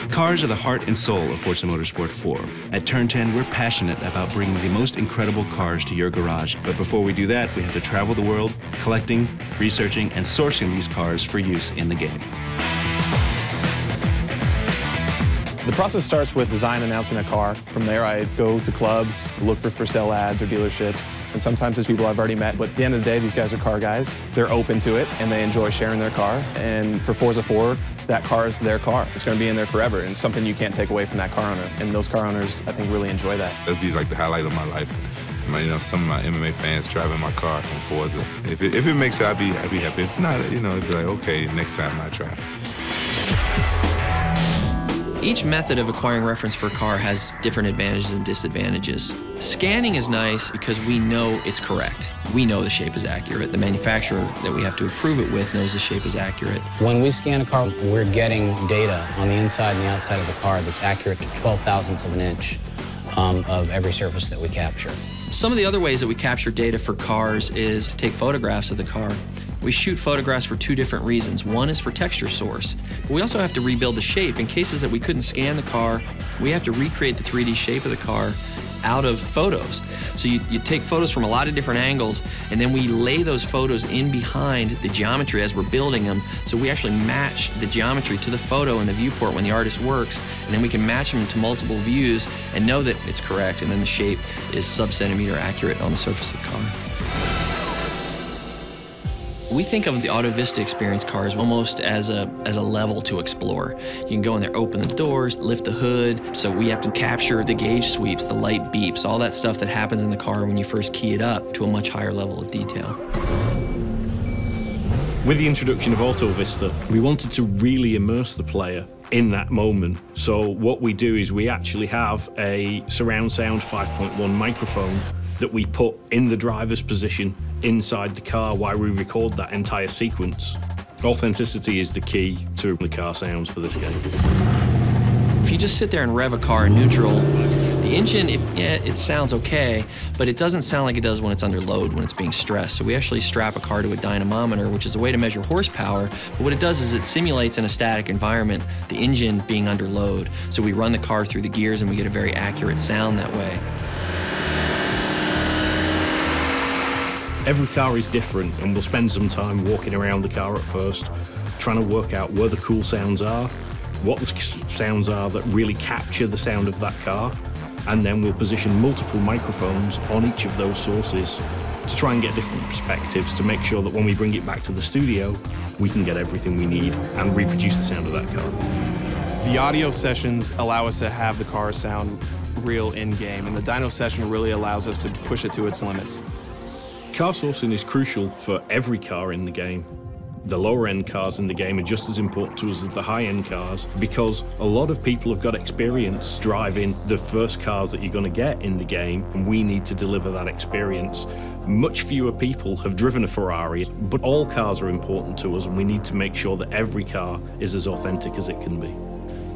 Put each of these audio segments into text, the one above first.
Cars are the heart and soul of Forza Motorsport 4. At Turn 10, we're passionate about bringing the most incredible cars to your garage. But before we do that, we have to travel the world, collecting, researching, and sourcing these cars for use in the game. The process starts with design announcing a car. From there, I go to clubs, look for sale ads or dealerships. And sometimes there's people I've already met, but at the end of the day, these guys are car guys. They're open to it, and they enjoy sharing their car. And for Forza 4, that car is their car. It's going to be in there forever, and it's something you can't take away from that car owner. And those car owners, I think, really enjoy that. That'd be like the highlight of my life. Some of my MMA fans driving my car from Forza. If it makes it, I'd be happy. If not, it'd be like, okay, next time I try. Each method of acquiring reference for a car has different advantages and disadvantages. Scanning is nice because we know it's correct. We know the shape is accurate. The manufacturer that we have to approve it with knows the shape is accurate. When we scan a car, we're getting data on the inside and the outside of the car that's accurate to 12 thousandths of an inch of every surface that we capture. Some of the other ways that we capture data for cars is to take photographs of the car. We shoot photographs for two different reasons. One is for texture source. But we also have to rebuild the shape. In cases that we couldn't scan the car, we have to recreate the 3D shape of the car out of photos. So you take photos from a lot of different angles, and then we lay those photos in behind the geometry as we're building them. So we actually match the geometry to the photo in the viewport when the artist works, and then we can match them to multiple views and know that it's correct, and then the shape is sub-centimeter accurate on the surface of the car. We think of the Auto Vista Experience cars almost as a level to explore. You can go in there, open the doors, lift the hood, so we have to capture the gauge sweeps, the light beeps, all that stuff that happens in the car when you first key it up to a much higher level of detail. With the introduction of Auto Vista, we wanted to really immerse the player in that moment. So what we do is we actually have a surround sound 5.1 microphone that we put in the driver's position inside the car while we record that entire sequence. Authenticity is the key to the car sounds for this game. If you just sit there and rev a car in neutral, the engine, it sounds okay, but it doesn't sound like it does when it's under load, when it's being stressed. So we actually strap a car to a dynamometer, which is a way to measure horsepower, but what it does is it simulates in a static environment the engine being under load. So we run the car through the gears and we get a very accurate sound that way. Every car is different, and we'll spend some time walking around the car at first, trying to work out where the cool sounds are, what the sounds are that really capture the sound of that car, and then we'll position multiple microphones on each of those sources to try and get different perspectives to make sure that when we bring it back to the studio, we can get everything we need and reproduce the sound of that car. The audio sessions allow us to have the car sound real in-game, and the dyno session really allows us to push it to its limits. Car sourcing is crucial for every car in the game. The lower-end cars in the game are just as important to us as the high-end cars because a lot of people have got experience driving the first cars that you're going to get in the game, and we need to deliver that experience. Much fewer people have driven a Ferrari, but all cars are important to us, and we need to make sure that every car is as authentic as it can be.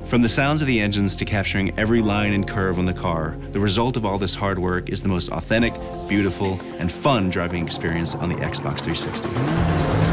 From the sounds of the engines to capturing every line and curve on the car, the result of all this hard work is the most authentic, beautiful, and fun driving experience on the Xbox 360.